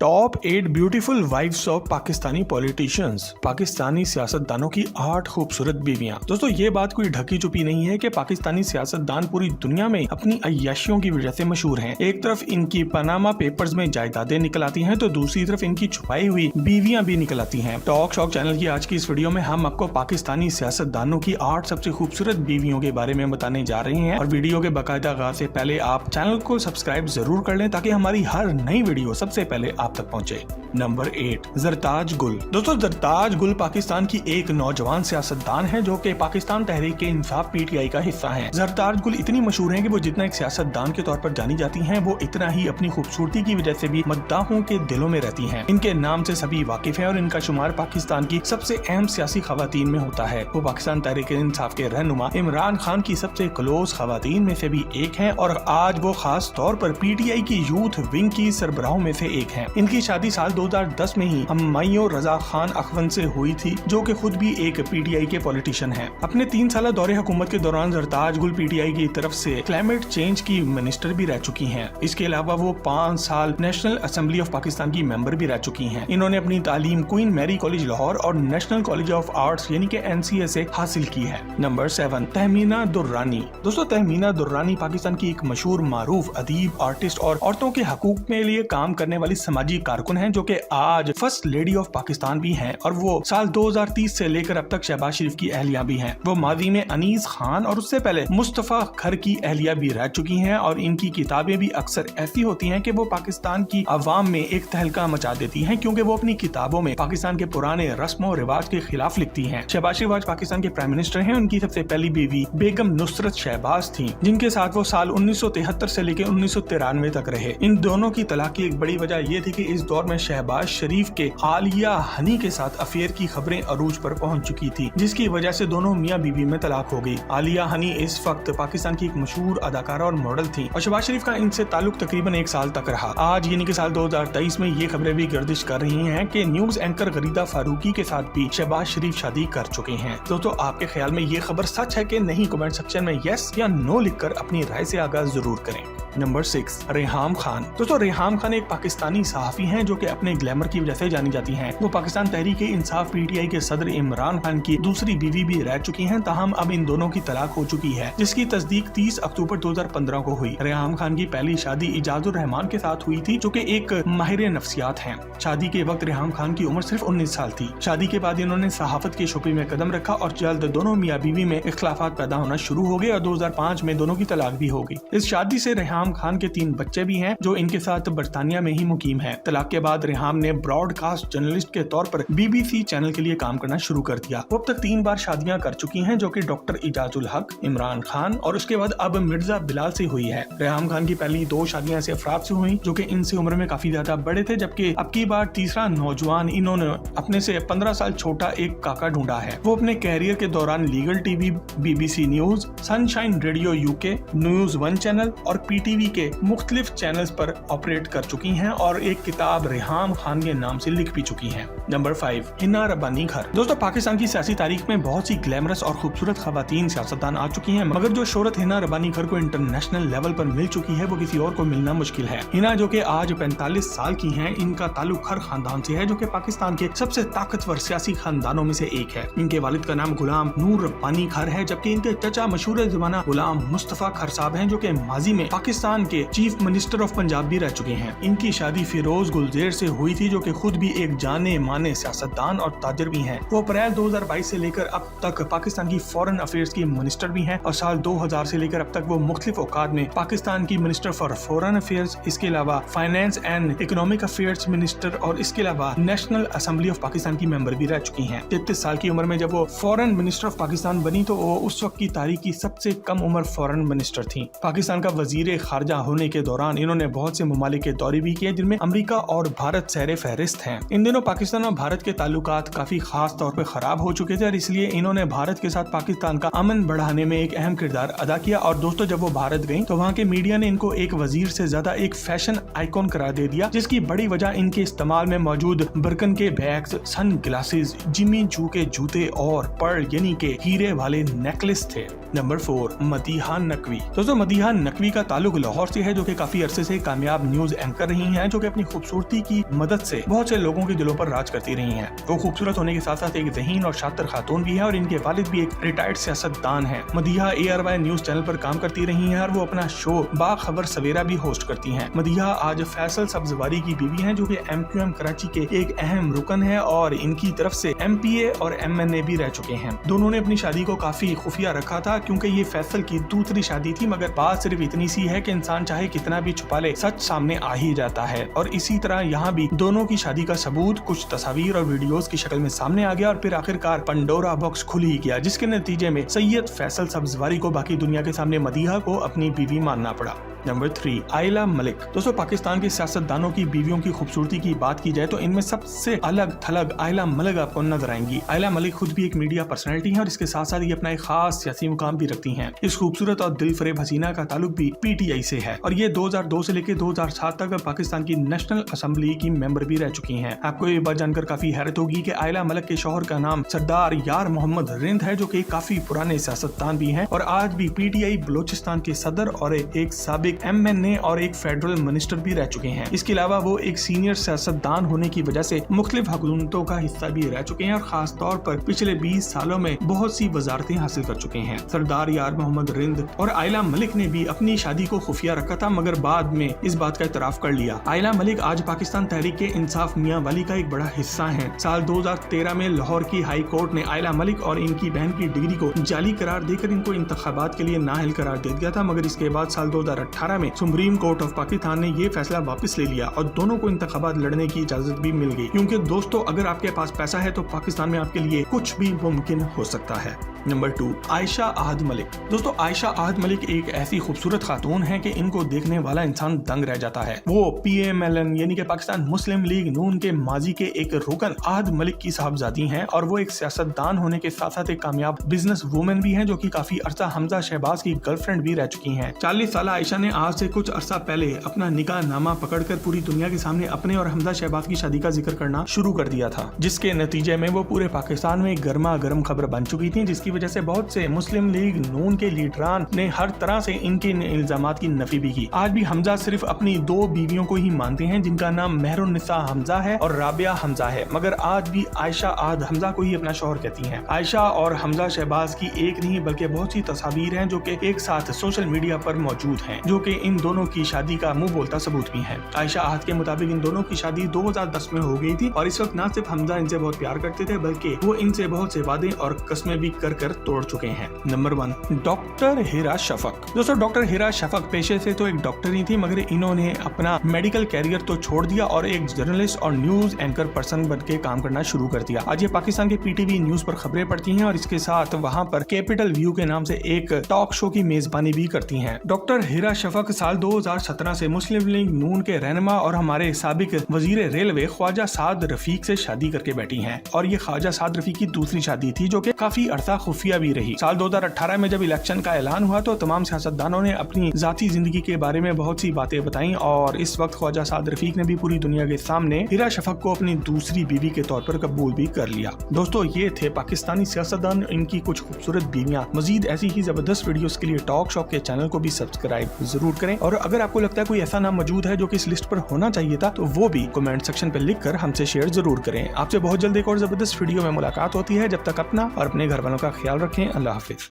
Top 8 beautiful wives of Pakistani politicians. Pakistani सियासतदानों की 8 खूबसूरत बीवियां। दोस्तों ये बात कोई ढकी छुपी नहीं है कि पाकिस्तानी सियासतदान पूरी दुनिया में अपनी अय्याशियों की वजह से मशहूर हैं। एक तरफ इनकी पनामा पेपर्स में जायदादें निकल आती हैं तो दूसरी तरफ इनकी छुपाई हुई बीवियां भी निकल आती हैं। टॉक शॉक चैनल की आज की इस वीडियो में हम आपको पाकिस्तानी सियासतदानों की 8 सबसे खूबसूरत बीवियों के बारे में बताने जा रहे हैं और वीडियो के बाकायदा आगाज से पहले आप चैनल को सब्सक्राइब जरूर कर लें ताकि हमारी हर नई वीडियो सबसे पहले आप तक पहुंचे। नंबर 8 जरताज गुल। दोस्तों जरताज गुल पाकिस्तान की एक नौजवान सियासतदान है जो कि पाकिस्तान तहरीक इंसाफ पीटीआई का हिस्सा है। जरताज गुल इतनी मशहूर है कि वो जितना एक सियासतदान के तौर पर जानी जाती हैं वो इतना ही अपनी खूबसूरती की वजह से भी मद्दाहों के दिलों में रहती हैं। इनके नाम से सभी वाकिफ हैं और इनका शुमार पाकिस्तान की सबसे अहम सियासी खवातीन में होता है। वो पाकिस्तान तहरीक इंसाफ के रहनुमा इमरान खान की सबसे क्लोज खवातीन में से भी एक है और आज वो खास तौर पर पीटीआई की यूथ विंग की सरबराहों में से एक है। इनकी शादी साल 2010 में ही हम्मायूं रजा खान अखवन से हुई थी जो कि खुद भी एक पीटीआई के पॉलिटिशियन हैं। अपने 3 साल दौरे हुकूमत के दौरान जरताज गुल पीटीआई की तरफ से क्लाइमेट चेंज की मिनिस्टर भी रह चुकी हैं। इसके अलावा वो 5 साल नेशनल असेंबली ऑफ पाकिस्तान की मेंबर भी रह चुकी हैं। इन्होंने अपनी तालीम क्वीन मैरी कॉलेज लाहौर और नेशनल कॉलेज ऑफ आर्ट्स यानी कि NCA से हासिल की है। नंबर 7 तहमीना दुर्रानी। दोस्तों तहमीना दुर्रानी पाकिस्तान की एक मशहूर मारूफ अदीब, आर्टिस्ट और औरतों के हकूक के लिए काम करने वाली समाजी कारकुन हैं जो कि आज फर्स्ट लेडी ऑफ पाकिस्तान भी हैं और वो साल 2030 से लेकर अब तक शहबाज शरीफ की अहलिया भी हैं। वो माजी में अनीस खान और उससे पहले मुस्तफा खर की अहलिया भी रह चुकी हैं और इनकी किताबें भी अक्सर ऐसी होती हैं कि वो पाकिस्तान की आवाम में एक तहलका मचा देती हैं क्योंकि वो अपनी किताबों में पाकिस्तान के पुराने रस्म और रिवाज के खिलाफ लिखती हैं। शहबाज शरीफ आज पाकिस्तान के प्राइम मिनिस्टर हैं। उनकी सबसे पहली बीवी बेगम नुसरत शहबाज थी जिनके साथ वो साल 1973 से लेकर 1993 तक रहे। इन दोनों की तलाक की एक बड़ी वजह यह थी कि इस दौर में शहबाज शरीफ के आलिया हनी के साथ अफेयर की खबरें अरूज पर पहुंच चुकी थी जिसकी वजह से दोनों मियां बीवी में तलाक हो गई। आलिया हनी इस वक्त पाकिस्तान की एक मशहूर अदाकारा और मॉडल थी और शहबाज शरीफ का इनसे ताल्लुक तकरीबन 1 साल तक रहा। आज यानी कि साल 2023 में ये खबरें भी गर्दिश कर रही हैं कि न्यूज एंकर गरीदा फारूकी के साथ भी शहबाज शरीफ शादी कर चुके हैं। दोस्तों आपके ख्याल में ये खबर सच है कि नहीं? कमेंट सेक्शन में यस या नो लिखकर अपनी राय से आगाज जरूर करें। नंबर 6 रेहाम खान। दोस्तों रेहाम खान एक पाकिस्तानी सहाफी हैं जो कि अपने ग्लैमर की वजह से जानी जाती हैं। वो पाकिस्तान तहरीक इंसाफ पीटीआई के सदर इमरान खान की दूसरी बीवी भी रह चुकी हैं। ताहम अब इन दोनों की तलाक हो चुकी है जिसकी तस्दीक 30 अक्टूबर 2015 को हुई। रेहाम खान की पहली शादी इजाजुर रहमान के साथ हुई थी जो कि एक माहिर नफ्सियात हैं। शादी के वक्त रेहाम खान की उम्र सिर्फ 19 साल थी। शादी के बाद इन्होंने सहाफत के शोबे में कदम रखा और जल्द दोनों मियां बीवी में इख्तिलाफात पैदा होना शुरू हो गए और 2005 में दोनों की तलाक भी हो गई। इस शादी से रेहाम खान के 3 बच्चे भी हैं जो इनके साथ बरतानिया में ही मुकीम है। तलाक के बाद रेहाम ने ब्रॉडकास्ट जर्नलिस्ट के तौर पर BBC चैनल के लिए काम करना शुरू कर दिया। वो अब तक 3 बार शादियां कर चुकी हैं जो कि डॉक्टर इजाजुल हक, इमरान खान और उसके बाद अब मिर्जा बिलाल से हुई है। रेहाम खान की पहली 2 शादियां ऐसे अफराद से हुई जो कि इनसे उम्र में काफी ज्यादा बड़े थे जबकि अब की बार तीसरा नौजवान इन्होंने अपने से 15 साल छोटा एक काका ढूंढा है। वो अपने कैरियर के दौरान legal TV, BBC news, sunshine radio UK, news 1 channel और PTV के मुख्तलिफ चैनल्स पर ऑपरेट कर चुकी हैं और एक किताब रेहाम खान के नाम से लिख भी चुकी हैं। नंबर 5 हिना रब्बानी खर। दोस्तों पाकिस्तान की सियासी तारीख में बहुत सी ग्लैमरस और खूबसूरत खवातीन सियासतदान आ चुकी हैं मगर जो शोहरत हिना रब्बानी खर को इंटरनेशनल लेवल पर मिल चुकी है वो किसी और को मिलना मुश्किल है। हिना जो कि आज 45 साल की हैं, इनका ताल्लुक खर खानदान से है जो कि पाकिस्तान के सबसे ताकतवर सियासी खानदानों में से एक है। इनके वालिद का नाम गुलाम नूर रब्बानी खर है जबकि इनके चचा मशहूर ज़माना गुलाम मुस्तफा खर साहब हैं जो कि माजी में पाकिस्तान के चीफ मिनिस्टर ऑफ पंजाब भी रह चुके हैं। इनकी शादी फिरोज गुलजेर से हुई थी जो कि खुद भी एक जाने माने सियासतदान और ताजर भी हैं। वो अप्रैल 2022 से लेकर अब तक पाकिस्तान की फॉरेन अफेयर्स की मिनिस्टर भी हैं और साल 2000 से लेकर अब तक वो मुख्तलिफ औकात में पाकिस्तान की मिनिस्टर फॉर फॉरेन अफेयर्स, इसके अलावा finance and economic affairs minister और इसके अलावा नेशनल असेंबली ऑफ पाकिस्तान की मेंबर भी रह चुकी हैं। 33 साल की उम्र में जब वो फॉरेन मिनिस्टर ऑफ पाकिस्तान बनी तो वो उस वक्त की तारीख की सबसे कम उम्र फॉरेन मिनिस्टर थी। पाकिस्तान का वजीर खारजा होने के दौरान इन्होंने बहुत से ममालिक के दौरे भी किए जिनमें अमेरिका और भारत सहरे फहरिस्त हैं। इन दिनों पाकिस्तान और भारत के ताल्लुकात काफी खास तौर पर खराब हो चुके थे और इसलिए इन्होंने भारत के साथ पाकिस्तान का अमन बढ़ाने में एक अहम किरदार अदा किया। और दोस्तों जब वो भारत गई तो वहाँ के मीडिया ने इनको एक वजीर से ज्यादा एक फैशन आइकॉन करार दे दिया जिसकी बड़ी वजह इनके इस्तेमाल में मौजूद बर्कन के bags, sun glasses, Jimmy Choo के जूते और पर्ल यानी के हीरे वाले नेकलेस थे। नंबर 4, मदीहा नकवी। दोस्तों मदीहा नकवी का ताल्लुक लाहौर से है, जो कि काफी अरसे से कामयाब न्यूज एंकर रही हैं, जो कि अपनी खूबसूरती की मदद से बहुत से लोगों के दिलों पर राज करती रही हैं। वो खूबसूरत होने के साथ साथ एक ज़हीन और शातिर खातून भी है और इनके वालिद भी एक रिटायर्ड सियासतदान है। मदीहा ARY न्यूज चैनल पर काम करती रही हैं और वो अपना शो बाखबर सवेरा भी होस्ट करती हैं। मदीहा आज फैसल सब्जवारी की बीवी हैं, जो कि MQM कराची के एक अहम रुकन है और इनकी तरफ से MPA और MNA भी रह चुके हैं। दोनों ने अपनी शादी को काफी खुफिया रखा था, क्योंकि ये फैसल की दूसरी शादी थी, मगर बात सिर्फ इतनी सी है कि इंसान चाहे कितना भी छुपा ले, सच सामने आ ही जाता है। और इसी तरह यहाँ भी दोनों की शादी का सबूत कुछ तस्वीर और वीडियोस की शक्ल में सामने आ गया और फिर आखिरकार पंडोरा बॉक्स खुल ही गया, जिसके नतीजे में सैयद फैसल सब्जवारी को बाकी दुनिया के सामने मदीहा को अपनी बीवी मानना पड़ा। नंबर 3, आयला मलिक। दोस्तों पाकिस्तान के सियासतदानों की बीवियों की खूबसूरती की बात की जाए तो इनमें सबसे अलग थलग आयला मलिक आपको नजर आएंगी। आयला मलिक खुद भी एक मीडिया पर्सनैलिटी है और इसके साथ साथ ये अपना एक खास सियासी मुकाम भी रखती हैं। इस खूबसूरत और दिल फरेब हसीना का ताल्लुक भी PTI से है और ये 2002 से लेकर 2007 तक पाकिस्तान की नेशनल असेंबली की मेंबर भी रह चुकी हैं। आपको ये बात जानकर काफी हैरत होगी कि आयला मलिक के शौहर का नाम सरदार यार मोहम्मद रिंद है, जो कि काफी पुराने सियासतदान भी हैं और आज भी PTI बलोचिस्तान के सदर और एक साबिक MNA और एक फेडरल मिनिस्टर भी रह चुके हैं। इसके अलावा वो एक सीनियर सियासतदान होने की वजह से मुख्तलिफ हुकूमतों का हिस्सा भी रह चुके हैं और खास तौर पर पिछले 20 सालों में बहुत सी वजारतें हासिल कर चुके हैं। सरदार यार मोहम्मद रिंद और आयला मलिक ने भी अपनी शादी को खुफिया रखा था, मगर बाद में इस बात का इतराफ कर लिया। आयला मलिक आज पाकिस्तान तहरीक इंसाफ मियां वाली का एक बड़ा हिस्सा है। साल 2013 में लाहौर की हाई कोर्ट ने आयला मलिक और इनकी बहन की डिग्री को जाली करार देकर इनको इंतखाबात के लिए नाअहल करार दे दिया था, मगर इसके बाद साल 2018 में सुप्रीम कोर्ट ऑफ पाकिस्तान ने ये फैसला वापस ले लिया और दोनों को इंतखाबात लड़ने की इजाजत भी मिल गई, क्योंकि दोस्तों अगर आपके पास पैसा है तो पाकिस्तान में आपके लिए कुछ भी मुमकिन हो सकता है। नंबर 2, आयशा आहद मलिक। दोस्तों आयशा आहद मलिक एक ऐसी खूबसूरत खातून है कि इनको देखने वाला इंसान दंग रह जाता है। वो PMLN यानी कि पाकिस्तान मुस्लिम लीग नून के माजी के एक रुकन आहद मलिक की साहबजादी हैं और वो एक सियासतदान होने के साथ साथ एक कामयाब बिजनेस वूमेन भी हैं, जो कि काफी अरसा हमजा शहबाज की गर्लफ्रेंड भी रह चुकी हैं। 40 साल आयशा ने आज से कुछ अरसा पहले अपना निकाह नामा पकड़कर पूरी दुनिया के सामने अपने और हमजा शहबाज की शादी का जिक्र करना शुरू कर दिया था, जिसके नतीजे में वो पूरे पाकिस्तान में गर्मा गर्म खबर बन चुकी थी, जिसकी वजह से बहुत से मुस्लिम लीग नून के लीडरान ने हर तरह से इनके इल्जामात की नफी भी की। आज भी हमजा सिर्फ अपनी 2 बीवियों को ही मानते हैं, जिनका नाम मेहरुन्निसा हमजा है और राबिया हमजा है, मगर आज भी आयशा आहद हमजा को ही अपना शौहर कहती हैं। आयशा और हमजा शहबाज की एक नहीं बल्कि बहुत सी तस्वीरें हैं जो कि एक साथ सोशल मीडिया पर मौजूद हैं, जो कि इन दोनों की शादी का मुंह बोलता सबूत भी है। आयशा आहद के मुताबिक इन दोनों की शादी 2010 में हो गई थी और इस वक्त न सिर्फ हमजा इनसे बहुत प्यार करते थे, बल्कि वो इनसे बहुत से वादे और कस्में भी कर तोड़ चुके हैं। नंबर 1, डॉक्टर हिरा शफक। दोस्तों डॉक्टर हिरा शफक पेशे से तो एक डॉक्टर ही थी, मगर इन्होंने अपना मेडिकल कैरियर तो छोड़ दिया और एक जर्नलिस्ट और न्यूज एंकर पर्सन बन के काम करना शुरू कर दिया। आज ये पाकिस्तान के PTV न्यूज पर खबरें पढ़ती हैं और इसके साथ वहाँ पर कैपिटल व्यू के नाम से एक टॉक शो की मेजबानी भी करती हैं। डॉक्टर हिरा शफक साल 2017 से मुस्लिम लीग नून के रहनुमा और हमारे साबिक वजीर रेलवे ख्वाजा साद रफीक से शादी करके बैठी हैं और ये ख्वाजा साद रफीक की दूसरी शादी थी, जो कि काफी अरसा खुफिया भी रही। साल 2018 में जब इलेक्शन का ऐलान हुआ तो तमाम सियासतदानों ने अपनी जाती जिंदगी के बारे में बहुत सी बातें बताई और इस वक्त ख्वाजा साद रफीक ने भी पूरी दुनिया के सामने हिरा शफक को अपनी दूसरी बीवी के तौर पर कबूल भी कर लिया। दोस्तों ये थे पाकिस्तानी सियासतदान, इनकी कुछ खूबसूरत बीवियां। मजीद ऐसी ही जबरदस्त वीडियोस के लिए टॉक शॉप के चैनल को भी सब्सक्राइब जरूर करें और अगर आपको लगता है कोई ऐसा नाम मौजूद है जो कि इस लिस्ट पर होना चाहिए था तो वो भी कमेंट सेक्शन पर लिख कर हमसे शेयर जरूर करें। आपसे बहुत जल्द एक और जबरदस्त वीडियो में मुलाकात होती है। जब तक अपना और अपने घर वालों का ख्याल रखें। अल्लाह हाफिज।